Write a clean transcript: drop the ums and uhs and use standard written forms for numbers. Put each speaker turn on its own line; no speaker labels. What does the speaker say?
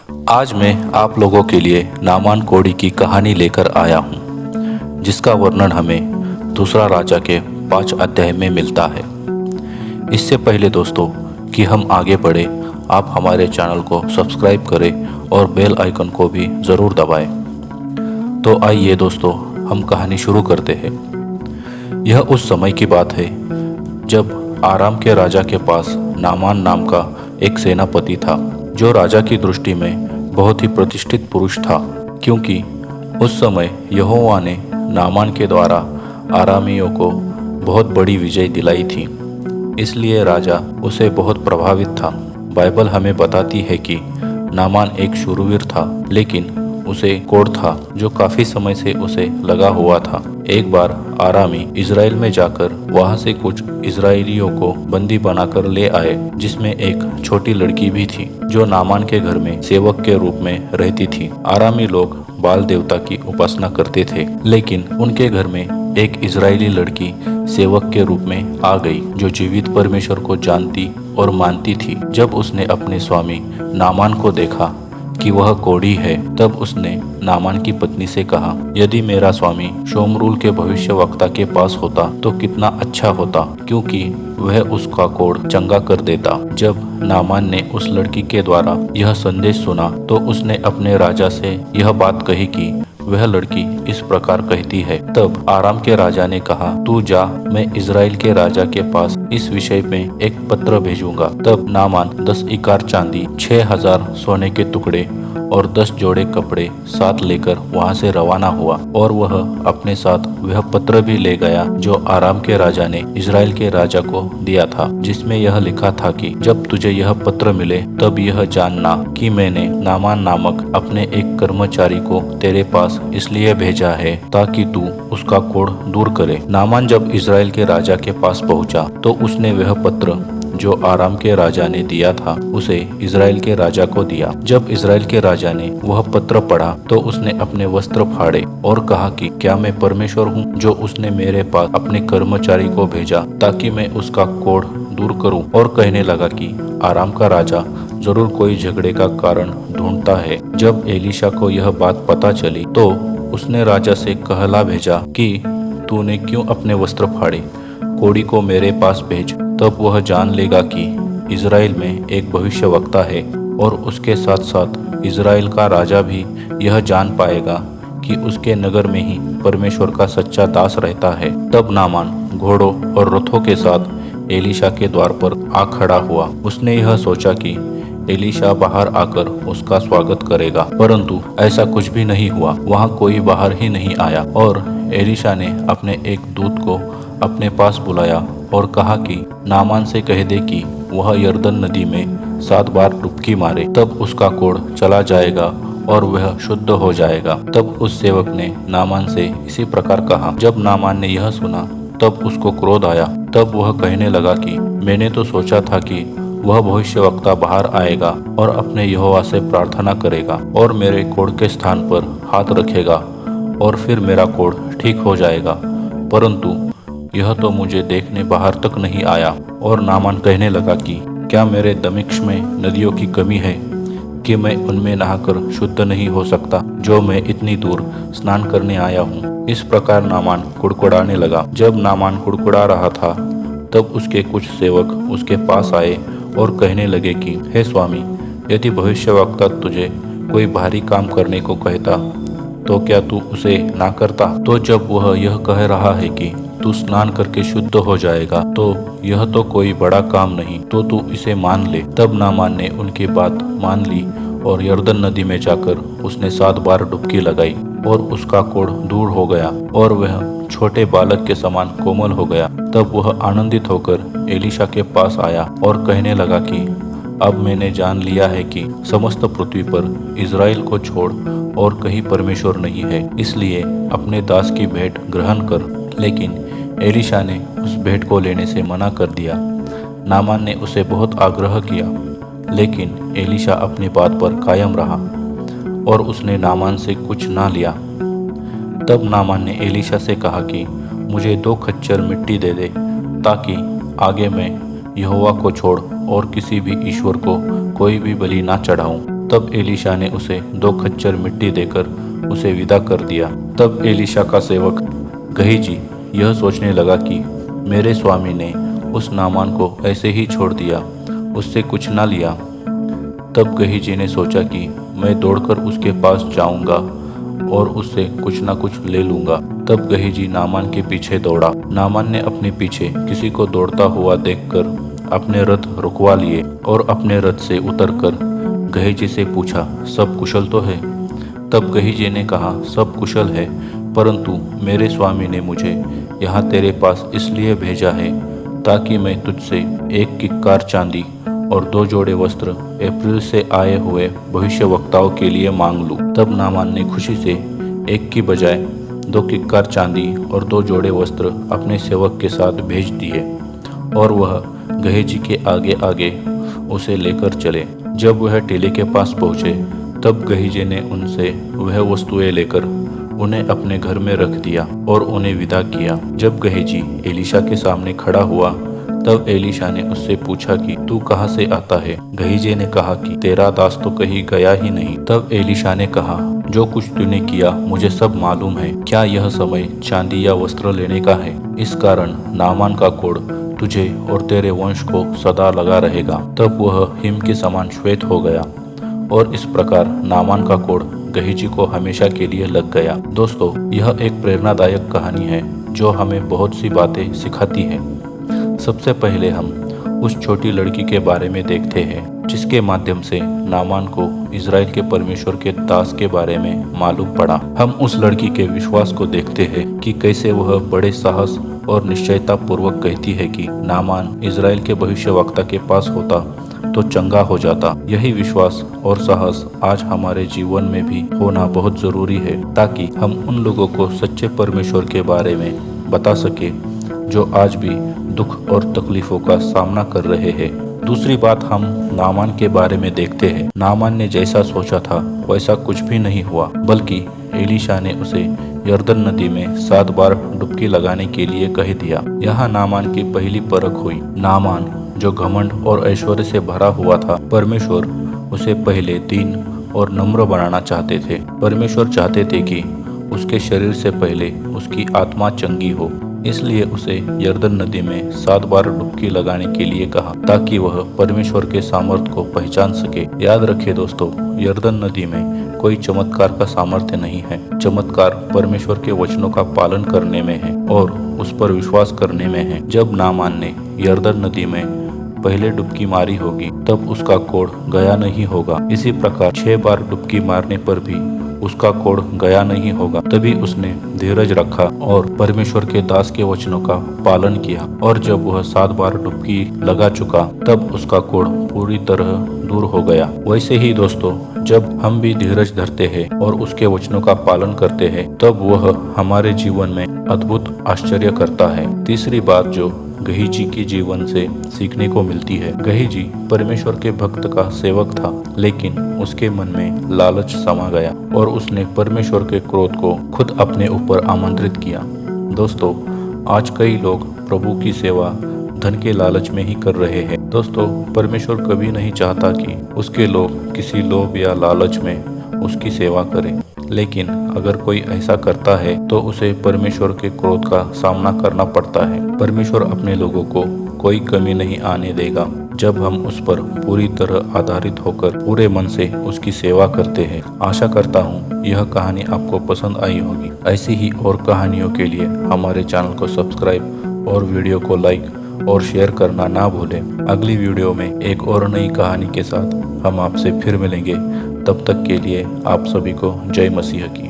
आज मैं आप लोगों के लिए नामान कोड़ी की कहानी लेकर आया हूँ, जिसका वर्णन हमें दूसरा राजा के 5 अध्याय में मिलता है। इससे पहले दोस्तों कि हम आगे बढ़े, आप हमारे चैनल को सब्सक्राइब करें और बेल आइकन को भी ज़रूर दबाएं। तो आइए दोस्तों, हम कहानी शुरू करते हैं। यह उस समय की बात है जब आराम के राजा के पास नामान नाम का एक सेनापति था, जो राजा की दृष्टि में बहुत ही प्रतिष्ठित पुरुष था, क्योंकि उस समय यहोवा ने नामान के द्वारा आरामियों को बहुत बड़ी विजय दिलाई थी। इसलिए राजा उसे बहुत प्रभावित था। बाइबल हमें बताती है कि नामान एक शूरवीर था, लेकिन उसे कोढ़ था जो काफी समय से उसे लगा हुआ था। एक बार आरामी इज़राइल में जाकर वहां से कुछ इज़राइलियों को बंदी बनाकर ले आए, जिसमें एक छोटी लड़की भी थी जो नामान के घर में सेवक के रूप में रहती थी। आरामी लोग बाल देवता की उपासना करते थे, लेकिन उनके घर में एक इज़राइली लड़की सेवक के रूप में आ गई, जो जीवित परमेश्वर को जानती और मानती थी। जब उसने अपने स्वामी नामान को देखा कि वह कोढ़ी है, तब उसने नामान की पत्नी से कहा, यदि मेरा स्वामी शोमरूल के भविष्यवक्ता के पास होता तो कितना अच्छा होता, क्योंकि वह उसका कोढ़ चंगा कर देता। जब नामान ने उस लड़की के द्वारा यह संदेश सुना, तो उसने अपने राजा से यह बात कही कि वह लड़की इस प्रकार कहती है। तब आराम के राजा ने कहा, तू जा, मैं इज़राइल के राजा के पास इस विषय में एक पत्र भेजूंगा। तब नामान 10 इकार चांदी, 6000 सोने के टुकड़े और 10 जोड़े कपड़े साथ लेकर वहां से रवाना हुआ, और वह अपने साथ वह पत्र भी ले गया जो आराम के राजा ने इज़राइल के राजा को दिया था, जिसमें यह लिखा था कि जब तुझे यह पत्र मिले तब यह जानना कि मैंने नामान नामक अपने एक कर्मचारी को तेरे पास इसलिए भेजा है ताकि तू उसका कोढ़ दूर करे। नामान जब इज़राइल के राजा के पास पहुंचा, तो उसने वह पत्र जो आराम के राजा ने दिया था उसे इज़राइल के राजा को दिया। जब इज़राइल के राजा ने वह पत्र पढ़ा, तो उसने अपने वस्त्र फाड़े और कहा कि क्या मैं परमेश्वर हूँ जो उसने मेरे पास अपने कर्मचारी को भेजा ताकि मैं उसका कोढ़ दूर करूं। और कहने लगा कि आराम का राजा जरूर कोई झगड़े का कारण ढूंढता है। जब एलीशा को यह बात पता चली, तो उसने राजा से कहला भेजा कि तूने क्यों अपने वस्त्र फाड़े, कोढ़ी को मेरे पास भेज, तब वह जान लेगा कि इज़राइल में एक भविष्यवक्ता है, और उसके साथ साथ इज़राइल का राजा भी यह जान पाएगा कि उसके नगर में ही परमेश्वर का सच्चा दास रहता है। तब नामान घोड़ों और रथों के साथ एलीशा के द्वार पर आ खड़ा हुआ। उसने यह सोचा कि एलीशा बाहर आकर उसका स्वागत करेगा, परंतु ऐसा कुछ भी नहीं हुआ। वहां कोई बाहर ही नहीं आया, और एलीशा ने अपने एक दूत को अपने पास बुलाया और कहा कि नामान से कह दे कि वह यरदन नदी में 7 बार डुबकी मारे, तब उसका कोढ़ चला जाएगा और वह शुद्ध हो जाएगा। तब उस सेवक ने नामान से इसी प्रकार कहा। जब नामान ने यह सुना, तब उसको क्रोध आया। तब वह कहने लगा कि मैंने तो सोचा था कि वह भविष्यवक्ता बाहर आएगा और अपने यहोवा से प्रार्थना करेगा और मेरे कोढ़ के स्थान पर हाथ रखेगा, और फिर मेरा कोढ़ ठीक हो जाएगा, परंतु यह तो मुझे देखने बाहर तक नहीं आया। और नामान कहने लगा कि क्या मेरे दमिश्क में नदियों की कमी है कि मैं उनमें नहाकर शुद्ध नहीं हो सकता, जो मैं इतनी दूर स्नान करने आया हूँ। इस प्रकार नामान कुड़कुड़ाने लगा। जब नामान कुड़कुड़ा रहा था, तब उसके कुछ सेवक उसके पास आए और कहने लगे कि हे स्वामी, यदि भविष्यवक्ता तुझे कोई भारी काम करने को कहता तो क्या तू उसे ना करता? तो जब वह यह कह रहा है कि तू स्नान करके शुद्ध हो जाएगा, तो यह तो कोई बड़ा काम नहीं, तो तू इसे मान ले। तब नामान ने उनकी बात मान ली, और यरदन नदी में जाकर उसने 7 बार डुबकी लगाई, और उसका कोढ़ दूर हो गया, और वह छोटे बालक के समान कोमल हो गया। तब वह आनंदित होकर एलीशा के पास आया और कहने लगा कि अब मैंने जान लिया है कि समस्त पृथ्वी पर इज़राइल को छोड़ और कहीं परमेश्वर नहीं है, इसलिए अपने दास की भेंट ग्रहण कर। लेकिन एलीशा ने उस भेंट को लेने से मना कर दिया। नामान ने उसे बहुत आग्रह किया, लेकिन एलीशा अपनी बात पर कायम रहा, और उसने नामान से कुछ ना लिया। तब नामान ने एलीशा से कहा कि मुझे 2 खच्चर मिट्टी दे दे, ताकि आगे मैं यहोवा को छोड़ और किसी भी ईश्वर को कोई भी बलि ना चढ़ाऊं। तब एलीशा ने उसे 2 खच्चर मिट्टी देकर उसे विदा कर दिया। तब एलीशा का सेवक गहीजी यह सोचने लगा कि मेरे स्वामी ने उस नामान को ऐसे ही छोड़ दिया, उससे कुछ ना लिया। तब गहीजी ने सोचा कि मैं दौड़कर उसके पास जाऊंगा और उससे कुछ ना कुछ ले लूंगा। तब गहीजी नामान के पीछे दौड़ा। नामान ने अपने पीछे किसी को दौड़ता हुआ देखकर अपने रथ रुकवा लिए और अपने रथ से उतरकर गहीजी से पूछा, सब कुशल तो है? तब गहीजी ने कहा, सब कुशल है, परंतु मेरे स्वामी ने मुझे यहाँ तेरे पास इसलिए भेजा है ताकि मैं तुझसे 1 किक्कार चांदी और 2 जोड़े वस्त्र अप्रैल से आए हुए भविष्यवक्ताओं के लिए मांग लूं। तब नामान ने खुशी से 1 की बजाय 2 किक्कार चांदी और 2 जोड़े वस्त्र अपने सेवक के साथ भेज दिए और वह गहीजी के आगे आगे उसे लेकर चले। जब वह टीले के पास पहुंचे तब गहीजी ने उनसे वह वस्तुएं लेकर उन्हें अपने घर में रख दिया और उन्हें विदा किया। जब गहीजी एलीशा के सामने खड़ा हुआ तब एलीशा ने उससे पूछा कि तू कहाँ से आता है? गहीजी ने कहा कि तेरा दास तो कहीं गया ही नहीं। तब एलीशा ने कहा, जो कुछ तूने किया मुझे सब मालूम है। क्या यह समय चांदी या वस्त्र लेने का है? इस कारण नामान का कोढ़ तुझे और तेरे वंश को सदा लगा रहेगा। तब वह हिम के समान श्वेत हो गया और इस प्रकार नामान का कोढ़ गहीजी को हमेशा के लिए लग गया। दोस्तों, यह एक प्रेरणादायक कहानी है जो हमें बहुत सी बातें सिखाती है। सबसे पहले हम उस छोटी लड़की के बारे में देखते हैं जिसके माध्यम से नामान को इज़राइल के परमेश्वर के दास के बारे में मालूम पड़ा। हम उस लड़की के विश्वास को देखते हैं कि कैसे वह बड़े साहस और निश्चयता पूर्वक कहती है कि नामान इज़राइल के भविष्यवक्ता के पास होता तो चंगा हो जाता। यही विश्वास और साहस आज हमारे जीवन में भी होना बहुत जरूरी है ताकि हम उन लोगों को सच्चे परमेश्वर के बारे में बता सके जो आज भी दुख और तकलीफों का सामना कर रहे हैं। दूसरी बात हम नामान के बारे में देखते हैं। नामान ने जैसा सोचा था वैसा कुछ भी नहीं हुआ, बल्कि एलीशा ने उसे यरदन नदी में 7 बार डुबकी लगाने के लिए कह दिया। यहाँ नामान की पहली परख हुई। नामान जो घमंड और ऐश्वर्य से भरा हुआ था, परमेश्वर उसे पहले दीन और नम्र बनाना चाहते थे। परमेश्वर चाहते थे कि उसके शरीर से पहले उसकी आत्मा चंगी हो, इसलिए उसे यरदन नदी में 7 बार डुबकी लगाने के लिए कहा ताकि वह परमेश्वर के सामर्थ्य को पहचान सके। याद रखिए दोस्तों, यरदन नदी में कोई चमत्कार का सामर्थ्य नहीं है। चमत्कार परमेश्वर के वचनों का पालन करने में है और उस पर विश्वास करने में है। जब नामान ने यरदन नदी में पहले डुबकी मारी होगी तब उसका कोढ़ गया नहीं होगा। इसी प्रकार 6 बार डुबकी मारने पर भी उसका कोढ़ गया नहीं होगा। तभी उसने धीरज रखा और परमेश्वर के दास के वचनों का पालन किया और जब वह 7 बार डुबकी लगा चुका तब उसका कोढ़ पूरी तरह दूर हो गया। वैसे ही दोस्तों, जब हम भी धीरज धरते हैं और उसके वचनों का पालन करते हैं तब वह हमारे जीवन में अद्भुत आश्चर्य करता है। तीसरी बात जो गहीजी के जीवन से सीखने को मिलती है, गहीजी परमेश्वर के भक्त का सेवक था, लेकिन उसके मन में लालच समा गया और उसने परमेश्वर के क्रोध को खुद अपने ऊपर आमंत्रित किया। दोस्तों, आज कई लोग प्रभु की सेवा धन के लालच में ही कर रहे हैं। दोस्तों, परमेश्वर कभी नहीं चाहता कि उसके लोग किसी लोभ या लालच में उसकी सेवा करें, लेकिन अगर कोई ऐसा करता है तो उसे परमेश्वर के क्रोध का सामना करना पड़ता है। परमेश्वर अपने लोगों को कोई कमी नहीं आने देगा जब हम उस पर पूरी तरह आधारित होकर पूरे मन से उसकी सेवा करते हैं। आशा करता हूँ यह कहानी आपको पसंद आई होगी। ऐसी ही और कहानियों के लिए हमारे चैनल को सब्सक्राइब और वीडियो को लाइक और शेयर करना ना भूलें। अगली वीडियो में एक और नई कहानी के साथ हम आपसे फिर मिलेंगे। तब तक के लिए आप सभी को जय मसीह की।